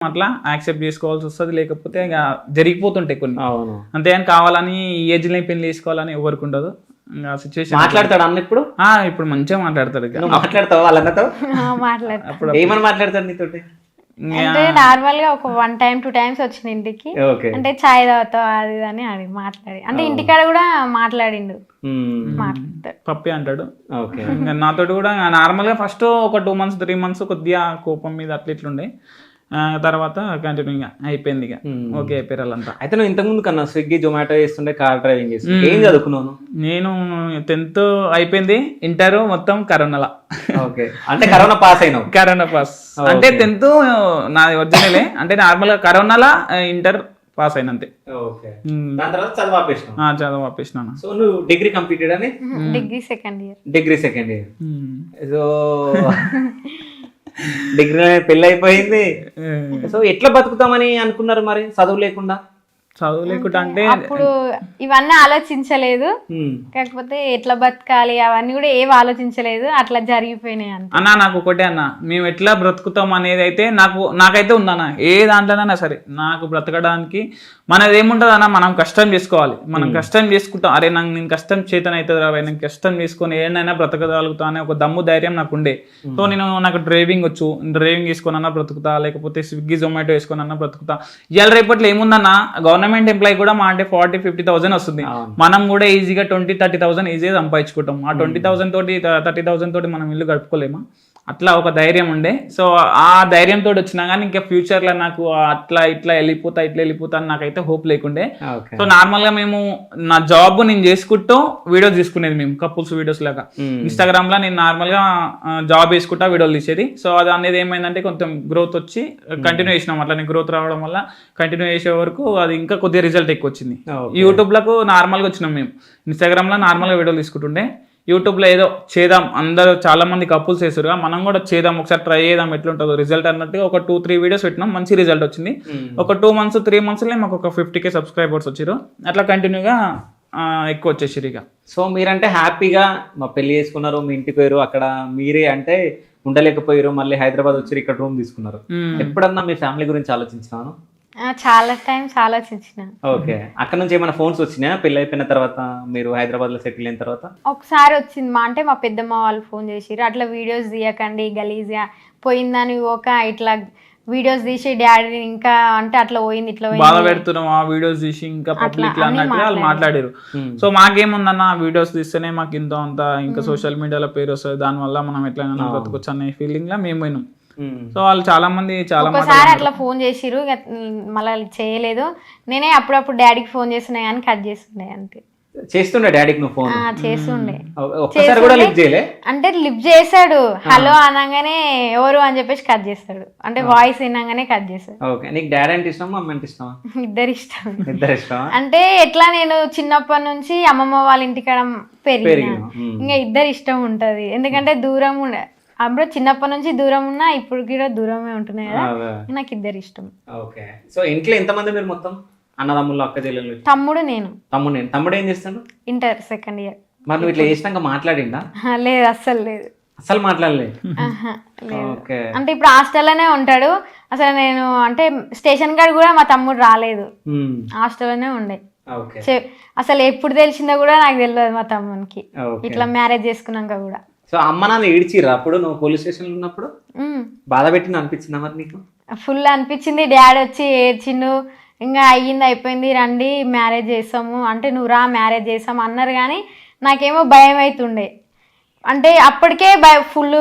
అట్లా యాక్సెప్ట్ చేసుకోవాల్సి వస్తుంది, లేకపోతే ఇక జరిగిపోతుంటాయి కొన్ని. అవును. అంతేగాని కావాలని ఈ ఏజ్లో పెళ్లి చేసుకోవాలని ఎవరికి ఉండదు. ఇంకా సిచ్యువేషన్ మాట్లాడతాడు అన్న ఇప్పుడు? ఇప్పుడు మంచిగా మాట్లాడతాడు. ఇక నువ్వు మాట్లాడతావు వాళ్ళతో? మాట్లాడతా. అప్పుడు ఏమని మాట్లాడతాడు నీతోటి? అంటే నార్మల్ గా ఒక 1 time 2 times వచ్చిన ఇంటికి, ఓకే. అంటే చాయ్ తాగుతావు అది ఇది అని అడిగి మాట్లాడి, అంటే ఇంటికాడ కూడా మాట్లాడిండు. మాట్లాడతాడు, పప్పి అంటాడు. ఓకే. ఇంకా నాతో కూడా నార్మల్గా ఫస్ట్ ఒక 2 months 3 months కొద్దిగా కోపం మీద అట్లా ఇట్లుండే, తర్వాత కంటిన్యూగా అయిపోయింది. ఇక ఓకే అయిపోయారు వాళ్ళంతా. అయితే నువ్వు ఇంతకుముందు కన్నా స్విగ్గీ జొమాటో చేస్తుండే, కార్ డ్రైవింగ్ చేస్తుండే, ఏం చదువుకున్నావు? నేను 10th అయిపోయింది, ఇంటర్ మొత్తం కరోనాలా. ఓకే, అంటే కరోనా పాస్ అయినావు? కరోనా పాస్ అంటే 10th నాది ఒరిజినలే, అంటే నార్మల్ గా కరోనాలా ఇంటర్ పాస్ అయిన అంతే. ఓకే, దాని తర్వాత చదువు ఆపేసినావు? చదువు ఆపేసినాను. సో నువ్వు డిగ్రీ కంప్లీటెడ్ అని? Degree second year. Degree second year. So degree పెళ్ళి అయిపోయింది. సో ఎట్లా బతుకుతామని అనుకున్నారు మరి చదువు లేకుండా? చదువు లేకుండా అంటే అప్పుడు ఇవన్నీ ఆలోచించలేదు, కాకపోతే ఎట్లా బతకాలి అవన్నీ కూడా ఏవి ఆలోచించలేదు, అట్లా జరిగిపోయినాయి అంతే. అన్న నాకు ఒకటే అన్న, మేము ఎట్లా బ్రతుకుతాం అనేది అయితే నాకైతే ఉందన్న. ఏ దాంట్లోనైనా సరే నాకు బ్రతకడానికి మనది ఏముంటుంది అన్న, మనం కష్టం చేసుకోవాలి. మనం కష్టం చేసుకుంటాం, అరే నేను కష్టం చేతన అవుతుంది రా, నేను కష్టం చేసుకొని ఏదైనా బ్రతకగలుగుతా అనే ఒక దమ్ము ధైర్యం నాకు ఉండే. సో నాకు డ్రైవింగ్ వచ్చు, డ్రైవింగ్ వేసుకొనన్నా బ్రతుకుతా, లేకపోతే స్విగ్గీ జొమాటో వేసుకొనన్నా బ్రతుకుతా. ఇవాళ రేపట్లో ఏముందన్న, గవర్నమెంట్ ఎంప్లాయీ కూడా మా అంటే 40-50,000 వస్తుంది. మనం కూడా ఈజీగా 20-30,000 ఈజీగా సంపాదించుకుంటాం. ఆ 20,000 తోటి 30,000 తోటి మనం ఇల్లు గడుపుకోలేమా? అట్లా ఒక ధైర్యం ఉండే. సో ఆ ధైర్యంతో వచ్చినా కానీ ఇంకా ఫ్యూచర్లో నాకు అట్లా ఇట్లా వెళ్ళిపోతా అని నాకైతే హోప్ లేకుండే. సో నార్మల్గా మేము నా జాబ్ నేను చేసుకుంటూ వీడియోస్ తీసుకునేది, మేము కపుల్స్ వీడియోస్ లాగా. ఇన్స్టాగ్రామ్లో నేను నార్మల్గా జాబ్ వేసుకుంటా వీడియోలు తీసేది. సో అది అనేది ఏమైందంటే కొంచెం గ్రోత్ వచ్చి కంటిన్యూ చేసినాం. అట్లా నేను గ్రోత్ రావడం వల్ల కంటిన్యూ చేసే వరకు అది ఇంకా కొద్దిగా రిజల్ట్ ఎక్కువ వచ్చింది. యూట్యూబ్లకు నార్మల్గా వచ్చినాం మేము, ఇన్స్టాగ్రామ్లో నార్మల్గా వీడియోలు తీసుకుంటుండే. యూట్యూబ్లో ఏదో చేద్దాం, అందరూ చాలా మంది కపుల్స్ వేసారుగా, మనం కూడా చేద్దాం, ఒకసారి ట్రై చేద్దాం ఎట్లుంటుందో రిజల్ట్ అన్నట్టు ఒక 2-3 వీడియోస్ పెట్టినాం. మంచి రిజల్ట్ వచ్చింది. ఒక 2 months 3 monthsలో మాకు ఒక 50K సబ్స్క్రైబర్స్ వచ్చారు. అట్లా కంటిన్యూగా ఎక్కువ వచ్చేసారు. ఇక సో మీరంటే హ్యాపీగా మా పెళ్లి చేసుకున్నారు, మీ ఇంటికి పోయారు, అక్కడ మీరే అంటే ఉండలేకపోయారు, మళ్ళీ హైదరాబాద్ వచ్చి ఇక్కడ రూమ్ తీసుకున్నారు. ఎప్పుడన్నా మీ ఫ్యామిలీ గురించి ఆలోచించినాను? చాలా టైమ్స్ ఆలోచించిన. ఓకే, అక్కడ నుంచి ఏమైనా ఫోన్స్ వచ్చినాయా పెళ్లి అయిపోయిన తర్వాత, మీరు హైదరాబాద్ లో సెటిల్ అయిన తర్వాత? ఒకసారి వచ్చింది, అంటే మా పెద్దమ్మ వాళ్ళు ఫోన్ చేసిర్రు, అట్లా వీడియోస్ తీయకండి గలీజ్గా పోయిందని ఒక ఇట్లా వీడియోస్ తీసి డాడీని ఇంకా అంటే అట్లా పోయింది ఇట్లా బాధ పెడుతున్నాం, ఆ వీడియోస్ తీసి ఇంకా పబ్లిక్ అన్నట్టుగా వాళ్ళు మాట్లాడారు. సో మాకేముందన్న, వీడియోస్ తీస్తేనే మాకు ఇంత అంత ఇంకా సోషల్ మీడియాలో పేరు వస్తుంది, దానివల్ల మనం ఎట్లయినా బ్రతకొచ్చు అనే ఫీలింగ్ లా మేము పోయినాం. సో వాళ్ళు చాలా మంది ఒకసారి అట్లా ఫోన్ చేసిరు, మళ్ళీ చేయలేదు. నేనే అప్పుడప్పుడు డాడీకి ఫోన్ చేస్తున్నాయి కానీ కట్ చేస్తుండే అంతే. చేస్తుండే డాడీకి నువ్వు ఫోన్? చేస్తుండే. ఒక్కసారి కూడా లిఫ్ట్ చేయలే? అంటే లిఫ్ట్ చేశాడు, హలో అనగానే ఎవరు అని చెప్పేసి కట్ చేస్తాడు, అంటే వాయిస్ వినగానే కట్ చేస్తాడు. ఓకే, నీకు డాడీ అంటే ఇష్టమా మమ్మీ అంటే ఇష్టమా? ఇద్దరు ఇష్టం. ఇద్దరు ఇష్టమా? అంటే ఎట్లా నేను చిన్నప్పటి నుంచి అమ్మమ్మ వాళ్ళ ఇంటికాడ పెరిగిన, ఇంకా ఇద్దరు ఇష్టం ఉంటది. ఎందుకంటే దూరం ఉండే అప్పుడు చిన్నప్పటి నుంచి దూరం ఉన్నా, ఇప్పుడు కూడా దూరమే ఉంటున్నాయి కదా, నాకు ఇద్దరు ఇష్టం. ఓకే, సో ఇంట్లో ఎంతమంది మీరు మొత్తం? అన్నదమ్ముళ్ళు, అక్క చెల్లెలు? తమ్ముడు నేను. తమ్ముడు ఏం చేస్తాడు? Inter second year. మరి నువ్వు ఇట్లా చేసినాక మాట్లాడిండా? లేదు, అస్సలు లేదు. అసలు మాట్లాడలే? అంటే ఇప్పుడు హాస్టల్లోనే ఉంటాడు. అసలు నేను అంటే స్టేషన్ కాడ కూడా మా తమ్ముడు రాలేదు, హాస్టల్లోనే ఉండే. అసలు ఎప్పుడు తెలిసిందో కూడా నాకు తెలియదు మా తమ్మునికి, ఇట్లా మ్యారేజ్ చేసుకున్నాక కూడా. సో అమ్మ నాన్న ఏడ్చిర్రా అప్పుడు నువ్వు పోలీస్ స్టేషన్ లో ఉన్నప్పుడు? బాధ పెట్టింది అనిపించిందా మరి నీకు? ఫుల్ అనిపించింది. డాడీ వచ్చి ఏడ్చిండు, ఇంకా అయిపోయింది రండి మ్యారేజ్ చేస్తాము అంటే, నువ్వు రా మ్యారేజ్ చేస్తాము అన్నారు. కానీ నాకేమో భయం అవుతుండే, అంటే అప్పటికే ఫుల్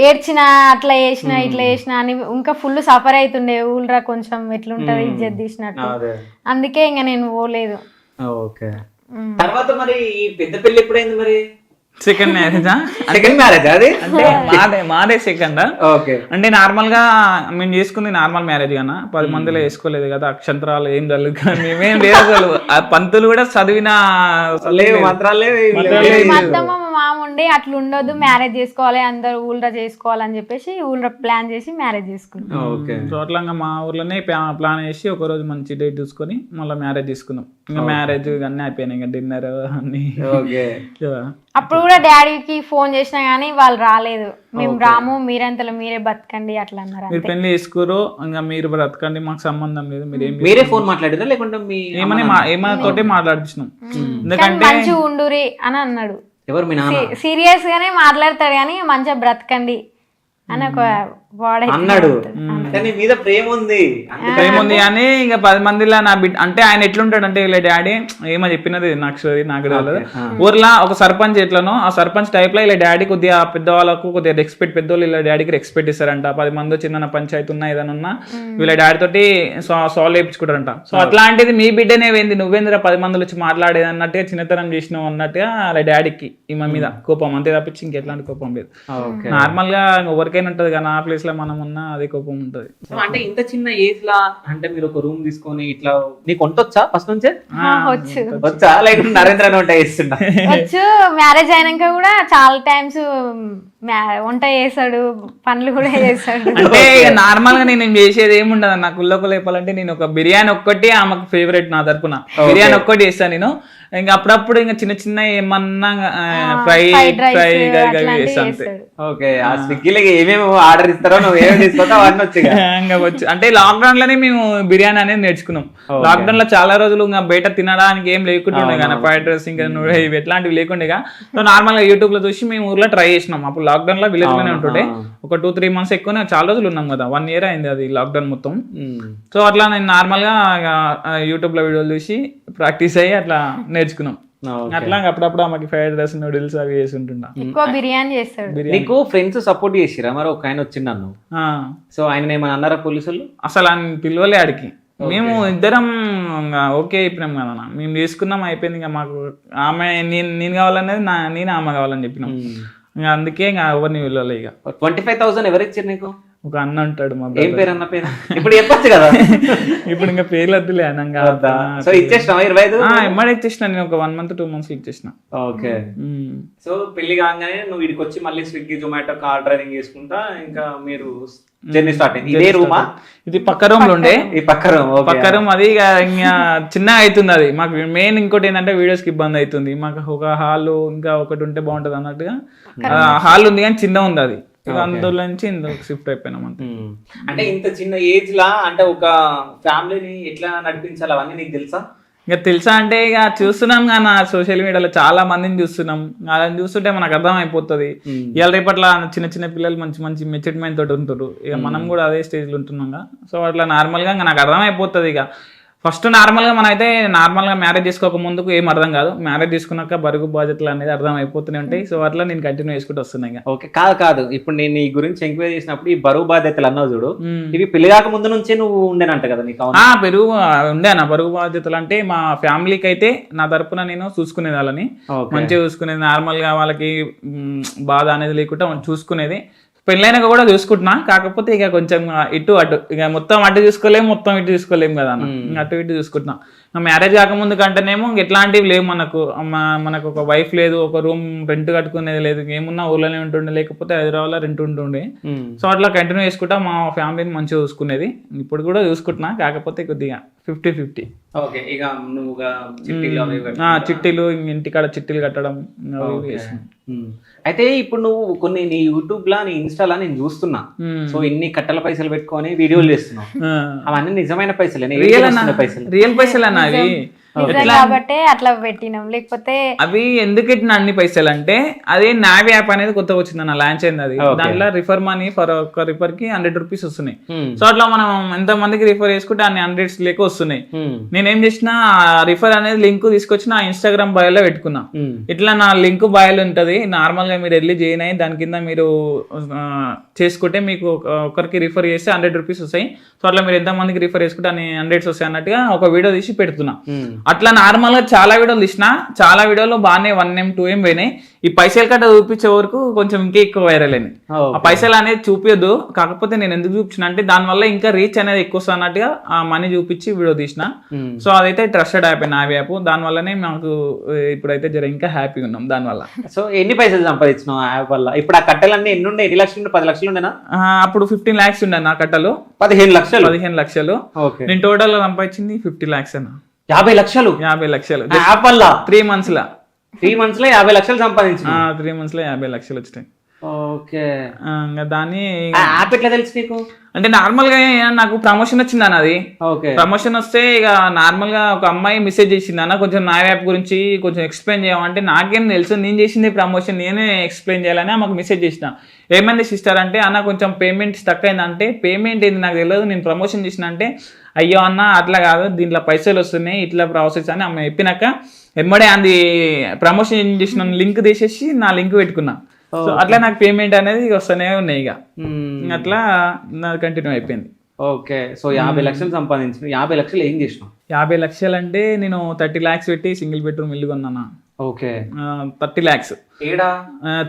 ఏడ్చిన, అట్లా చేసిన ఇట్లా చేసిన అని ఇంకా ఫుల్ సఫర్ అవుతుండే. ఊళ్ళరా కొంచెం ఎట్లుంటది ఇజ్జత్ తీసినట్టు, అందుకే ఇంకా నేను పోలేదు. ఓకే, తర్వాత మరి ఈ పెద్ద పెళ్లి ఎప్పుడైంది మరి? సెకండ్ మ్యారేజా? సెకండ్ మ్యారేజ్ అది? అంటే మాదే సెకండ్. ఓకే, అంటే నార్మల్ గా మేము చేసుకుంది నార్మల్ మ్యారేజ్ కన్నా 10 మందిలో వేసుకోలేదు కదా, అక్షంతరాలు ఏం జరగదు కదా, మేమేం లేదు. అసలు ఆ పంతులు కూడా చదివిన మా అత్తమ్మ మామ ఉండి అట్లా ఉండొద్దు, మ్యారేజ్ చేసుకోవాలి, అందరు ఊళ్ళో చేసుకోవాలని చెప్పేసి ఊళ్ళో ప్లాన్ చేసి మ్యారేజ్ చేసుకున్నాం. ఓకే. సో అట్లా ఇంకా మా ఊర్లోనే ప్లాన్ చేసి ఒక రోజు మంచి డేట్ చూసుకొని మళ్ళీ మ్యారేజ్ తీసుకున్నాం. ఇంకా మ్యారేజ్ అన్నీ అయిపోయినాయి, ఇంకా డిన్నర్ అన్ని. ఓకే. అప్పుడు కూడా డాడీకి ఫోన్ చేసినా గానీ వాళ్ళు రాలేదు. మేము రాము, మీరంతలో మీరే బతకండి అట్లా అన్నారు. మీరు పెళ్లి చేసుకోరు, ఇంకా మీరు బ్రతకండి, మాకు సంబంధం లేదు, మీరే ఫోన్ మాట్లాడారా లేకుంటే మీ ఏమన్నా తోటే మాట్లాడిస్తున్నాం. ఎందుకంటే మంచిగా ఉండురి అని అన్నాడు. ఎవరు మీ నాన్న సీరియస్ గానే మాట్లాడతాడు కానీ మంచిగా బ్రతకండి అని ఒక వాడ అన్నాడు. కానీ మీద ప్రేమ ఉంది కానీ ఇంకా 10 మందిలో నా బిడ్డ అంటే ఆయన ఎట్లుంటాడు అంటే ఇలా డాడీ ఏమో చెప్పినది నాకు స్టోరీ నాకు తెలియదు. ఊర్లో ఒక సర్పంచ్ ఎట్లనో ఆ సర్పంచ్ టైప్ లో ఇలా డాడీ కొద్దిగా పెద్దవాళ్ళకు కొద్దిగా రెస్పెక్ట్, పెద్దవాళ్ళు ఇలా డాడీకి రెస్పెక్ట్ ఇస్తారంట. 10 మంది చిన్న పంచాయతీ ఉన్నా ఏదైనా ఉన్నా వీళ్ళ డాడీ తోటి సాల్వ్ చేయించుకుంటారంట. సో అట్లాంటిది మీ బిడ్డనే ఏంది నువ్వేందిరా 10 మందిలో వచ్చి మాట్లాడేది అన్నట్టుగా చిన్నతనం చేసినావు అన్నట్టుగా అలా డాడీకి ఈమె మీద కోపం, అంతే తప్పించి ఇంకెట్లాంటి కోపం లేదు. నార్మల్ గా ఎవరికైనా ఉంటది కానీ ఆ ప్లేస్ లో మనం ఉన్నా అదే కోపం ఉంటది. అంటే ఇంత చిన్న ఏజ్ లా అంటే మీరు ఒక రూమ్ తీసుకొని ఇట్లా నీకు వంటొచ్చా ఫస్ట్ నుంచే? వచ్చా లేకుంటే నరేంద్ర వంట చేస్తుంటా? వచ్చు. మ్యారేజ్ అయినాక కూడా చాలా టైమ్స్ వంట చేస్తాడు, పనులు కూడా చేస్తాడు. అంటే నార్మల్ గా నేను చేసేది ఏముండదు నాకు ఉల్లోకి లేపాలంటే నేను ఒక బిర్యానీ ఒక్కటి ఆమెకు ఫేవరెట్ నా తరపున బిర్యానీ ఒక్కటి చేస్తాను నేను. ఇంకా అప్పుడప్పుడు ఇంకా చిన్న చిన్న ఏమన్నా ఫ్రై చేస్తాను అంతే. ఓకే. ఆ స్విగ్గీలో ఏమేమి ఆర్డర్ ఇస్తారో నువ్వు ఏమేమి తీసుకుంటావు అవన్నీ వచ్చి ఇంకా వచ్చు. అంటే లాక్డౌన్ లోనే మేము బిర్యానీ అనేది నేర్చుకున్నాం. లాక్డౌన్ లో చాలా రోజులు ఇంకా బయట తినడానికి ఏం లేకుండా ఉండే కానీ ఫ్రైడ్ రైస్ ఇంకా ఇవి ఎట్లాంటివి లేకుండా. సో నార్మల్ గా యూట్యూబ్ లో చూసి మేము ఊర్లో ట్రై చేసినాం. అప్పుడు లాక్డౌన్ లో విలేజ్ లోనే ఉంటుండే. ఒక 2-3 months ఎక్కువనే చాలా రోజులు ఉన్నాం కదా, 1 year అయింది అది లాక్డౌన్ మొత్తం. సో అట్లా నేను నార్మల్ గా యూట్యూబ్ లో వీడియోలు చూసి ప్రాక్టీస్ అయ్యి అట్లా నేర్చుకున్నాం. అట్లా అప్పుడప్పుడు ఆమెకి ఫ్రైడ్ రైస్ నూడిల్స్ అవి చేసి ఉంటుండా. ఎక్కువ బిర్యానీ చేస్తాడు. నీకు ఫ్రెండ్స్ సపోర్ట్ చేసిరా? మరి ఒక ఆయన వచ్చిండు అన్నావు. సో ఆయన ఏమన్నా అన్నారా పోలీసులు? అసలు ఆయన పిలవలే ఆడికి. మేము ఇద్దరం ఓకే అయిపోయినాం కదా, మేము తీసుకున్నాం అయిపోయింది. ఇంకా మాకు ఆమె నేను కావాలనేది నేను ఆమె కావాలని చెప్పినాం. ఇంకా అందుకే ఇంకా ఎవరిని వెళ్ళాలి. ఇక 25,000 ఎవరు ఇచ్చారు నీకు? ఒక అన్న ఉంటాడు మా ఏం పేరు అన్న పేరు? ఇప్పుడు చెప్పొచ్చు కదా. ఇప్పుడు ఇంకా పేర్లు వద్దులే అనంగా. సో ఇచ్చేసిన 25 ఎమ్మడి ఇచ్చేసిన నేను ఒక 1 month 2 months ఇచ్చేసిన. ఓకే. సో పెళ్లి కాగానే నువ్వు ఇక్కడికి వచ్చి మళ్ళీ స్విగ్గీ జొమాటో కార్ డ్రైవింగ్ చేసుకుంటా ఇంకా మీరు జర్నీ స్టార్ట్ అయింది. ఇదే రూమా? ఇది పక్క రూమ్ లో ఉండే. ఈ పక్క రూమ్ అది ఇంకా చిన్నగా అవుతుంది. అది మాకు మెయిన్ ఇంకోటి ఏంటంటే వీడియోస్ కి ఇబ్బంది అవుతుంది. మాకు ఒక హాల్ ఇంకా ఒకటి ఉంటే బాగుంటది అన్నట్టుగా హాల్ ఉంది కానీ చిన్న ఉంది. అది అందులో నుంచి ఇందులో షిఫ్ట్ అయిపోయినాం అంతే. అంటే ఇంత చిన్న ఏజ్ లా అంటే ఒక ఫ్యామిలీని ఎట్లా నడిపించాలి అవన్నీ నీకు తెలుసా? ఇంకా తెలుసా అంటే ఇక చూస్తున్నాం కానీ సోషల్ మీడియాలో చాలా మందిని చూస్తున్నాం. వాళ్ళని చూస్తుంటే మనకు అర్థం అయిపోతుంది. ఇవాళ రేపట్ల చిన్న చిన్న పిల్లలు మంచి మంచి మెచ్యూర్డ్ మైండ్ తోటి ఉంటారు. ఇక మనం కూడా అదే స్టేజ్ లో ఉంటున్నాం. సో అట్లా నార్మల్ గా నాకు అర్థం అయిపోతుంది. ఇక ఫస్ట్ నార్మల్గా మనం అయితే నార్మల్గా మ్యారేజ్ చేసుకోక ముందుకు ఏం అర్థం కాదు. మ్యారేజ్ చేసుకున్నాక బరుగు బాధ్యతలు అనేది అర్థం అయిపోతూనే ఉంటాయి. సో అట్లా నేను కంటిన్యూ చేసుకుంటూ వస్తున్నాయి. ఓకే. కాదు ఇప్పుడు నేను ఈ గురించి ఎంక్వైరీ చేసినప్పుడు ఈ బరువు బాధ్యతలు అన్నావు చూడు, ఇవి పెళ్లి కాక ముందు నుంచే నువ్వు ఉండేనంట కదా నీకు? పెరుగు ఉండేనా బరువు బాధ్యతలు అంటే మా ఫ్యామిలీకి అయితే నా తరపున నేను చూసుకునేది. వాళ్ళని మంచిగా చూసుకునేది. నార్మల్గా వాళ్ళకి బాధ అనేది లేకుండా చూసుకునేది. పెళ్ళైనాక కూడా చూసుకుంటున్నా. కాకపోతే ఇక కొంచెం ఇటు అటు ఇక మొత్తం అటు చూసుకోలేము, మొత్తం ఇటు చూసుకోలేము కదా అన్న. అటు ఇటు చూసుకుంటున్నా. మ్యారేజ్ కాకముందు కంటేనేమో ఎట్లాంటివి లేవు మనకు. మనకు ఒక వైఫ్ లేదు, ఒక రూమ్ రెంట్ కట్టుకునేది లేదు. ఏమున్నా ఊర్లోనే ఉంటుండే, లేకపోతే హైదరాబాద్లో రెంట్ ఉంటుండే. సో అట్లా కంటిన్యూ చేసుకుంటా మా ఫ్యామిలీని మంచిగా చూసుకునేది. ఇప్పుడు కూడా చూసుకుంటున్నా, కాకపోతే కొద్దిగా 50-50. ఓకే. ఇక నువ్వు చిట్టీలు ఇంటికాడ చిట్టీలు కట్టడం. అయితే ఇప్పుడు నువ్వు కొన్ని నీ యూట్యూబ్ లా నీ ఇన్స్టాలా నేను చూస్తున్నా. సో ఇన్ని కట్టల పైసలు పెట్టుకొని వీడియోలు చేస్తున్నావు. అవన్నీ నిజమైన పైసలు? రియల్ పైసలు అన్న అవి. కాబట్టి అట్లా పెట్టినాం. లేకపోతే అవి ఎందుకు పెట్టిన అన్ని పైసలు అంటే అది నావీ యాప్ అనేది కొత్తగా వచ్చింది అన్న, లాంచ్ అయింది. అది దాంట్లో రిఫర్ మనీ ఫర్ ఒక రిఫర్ కి 100 rupees వస్తున్నాయి. సో అట్లా మనం ఎంత మందికి రిఫర్ చేసుకుంటే అన్ని 100s లేక వస్తున్నాయి. నేనేం చేసిన రిఫర్ అనేది లింక్ తీసుకొచ్చి నా ఇన్స్టాగ్రామ్ బయోలో పెట్టుకున్నా. ఇట్లా నా లింక్ బయోలో ఉంటది. నార్మల్ గా మీరు వెళ్ళి జాయిన్ అయ్యి దాని కింద మీరు చేసుకుంటే మీకు ఒకరికి రిఫర్ చేస్తే 100 rupees వస్తాయి. సో అట్లా మీరు ఎంత మందికి రిఫర్ చేసుకుంటే అన్ని 100s వస్తాయి అన్నట్టుగా ఒక వీడియో తీసి పెడుతున్నా. అట్లా నార్మల్ గా చాలా వీడియోలు తీసిన, చాలా వీడియోలో బాగానే 1M 2M పోయినాయి. ఈ పైసలు కట్ట చూపించే వరకు కొంచెం ఇంకా ఎక్కువ వైరల్ అయినాయి. ఆ పైసలు అనేది చూపించదు, కాకపోతే నేను ఎందుకు చూపించిన అంటే దానివల్ల ఇంకా రీచ్ అనేది ఎక్కువ వస్తుంది అన్నట్టుగా ఆ మనీ చూపించి వీడియో తీసిన. సో అదైతే ట్రస్టెడ్ యాప్, నావి యాప్. దానివల్లనే మాకు ఇప్పుడైతే జర ఇంకా హ్యాపీగా ఉన్నాం దానివల్ల. సో ఎన్ని పైసలు సంపాదించినావు ఆ యాప్ వల్ల? ఇప్పుడు ఆ కట్టెలన్నీ ఎన్ని ఉండే? 8 లక్షలు 10 లక్షలు ఉండేనా? అప్పుడు 15 lakhs ఉండే నా కట్టలు. 15 లక్షలు? 15 లక్షలు. ఓకే. నేను టోటల్ గా సంపాదించింది 50 lakhs అన్న. 50 లక్షలు? 50 లక్షలు యాప్ వల్ల 3 months లా. 3 months లో 50 లక్షలు సంపాదించిన? 3 months లో 50 లక్షలు వచ్చినాయి. ఓకే. ఇంకా దాన్ని యాప్ ఎట్లా తెలుసు నీకు? అంటే నార్మల్ గా నాకు ప్రమోషన్ వచ్చింది అన్న. అది ఓకే. ప్రమోషన్ వస్తే ఇక నార్మల్ గా ఒక అమ్మాయి మెసేజ్ చేసింది, అన్న కొంచెం నా యాప్ గురించి కొంచెం ఎక్స్ప్లెయిన్ చేయమంటే నాకేం తెలుసు, నేను చేసింది ప్రమోషన్, నేనే ఎక్స్ప్లెయిన్ చేయాలని మాకు మెసేజ్ చేసిన. ఏమైంది సిస్టర్ అంటే, అన్న కొంచెం పేమెంట్ స్టక్ అయిందంటే, పేమెంట్ ఏంది నాకు తెలియదు, నేను ప్రమోషన్ చేసిన అంటే, అయ్యో అన్న అట్లా కాదు, దీంట్లో పైసలు వస్తున్నాయి, ఇట్లా ప్రాసెస్ అని అమ్మ చెప్పినాక ఎమ్మడే అది ప్రమోషన్ చేసిన లింక్ తీసేసి నా లింక్ పెట్టుకున్నా. సో అట్లా నాకు పేమెంట్ అనేది వస్తూనే ఉన్నాయి. ఇక అట్లా నాకు కంటిన్యూ అయిపోయింది. ఓకే. సో 50 లక్షలు సంపాదించిన. 50 లక్షలు ఏం చేసినావు? 50 లక్షలు అంటే నేను 30 lakhs పెట్టి సింగిల్ బెడ్రూమ్ ఇల్లు కొన్నాను. ఓకే. 30 lakhs ఏడా?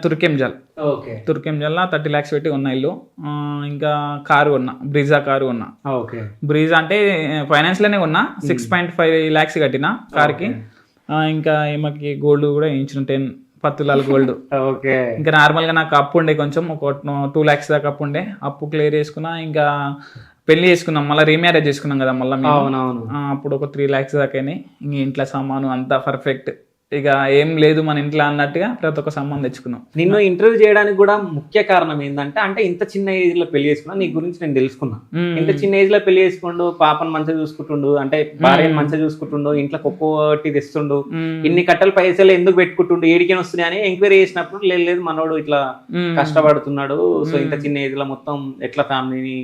తుర్కెంజల్. ఓకే. తుర్కెంజల్ 30 lakhs పెట్టి కొన్న ఇల్లు. ఇంకా కారు కొన్నా, బ్రీజా కారు కొన్నా. ఓకే. బ్రీజా అంటే ఫైనాన్స్ లోనే కొన్నా. 6.5 lakhs కట్టిన కార్కి. ఇంకా ఏమకి గోల్డ్ కూడా వేయించిన 10 తులాల గోల్డ్. ఓకే. ఇంకా నార్మల్ గా నాకు అప్పు ఉండే కొంచెం, ఒక 2 lakhs దాకా అప్పు ఉండే. అప్పు క్లియర్ చేసుకున్నా. ఇంకా పెళ్లి చేసుకున్నాం, మళ్ళీ రీమ్యారేజ్ చేసుకున్నాం కదా మళ్ళీ. అప్పుడు ఒక 3 lakhs దాకా అయినాయి. ఇంక ఇంట్లో సామాను అంతా పర్ఫెక్ట్, ఇక ఏం లేదు మన ఇంట్లో అన్నట్టుగా ప్రతి ఒక్క సామాన్ తెచ్చుకున్నాం. నిన్ను ఇంటర్వ్యూ చేయడానికి కూడా ముఖ్య కారణం ఏంటంటే, అంటే ఇంత చిన్న ఏజ్ లో పెళ్లి చేసుకున్నా, నీ గురించి నేను తెలుసుకున్నా. ఇంత చిన్న ఏజ్ లో పెళ్లి చేసుకుంటూ పాపను మంచిగా చూసుకుంటుండు, అంటే భార్యను మంచిగా చూసుకుంటుండు, ఇంట్లో ఒక్కోటి తెస్తుండు, ఇన్ని కట్టల పైసలు ఎందుకు పెట్టుకుంటుండు, ఏడికైనా వస్తున్నాయి అని ఎంక్వైరీ చేసినప్పుడు లేదు మనోడు ఇట్లా కష్టపడుతున్నాడు, సో ఇంత చిన్న ఏజ్ లో మొత్తం ఎట్లా ఫ్యామిలీని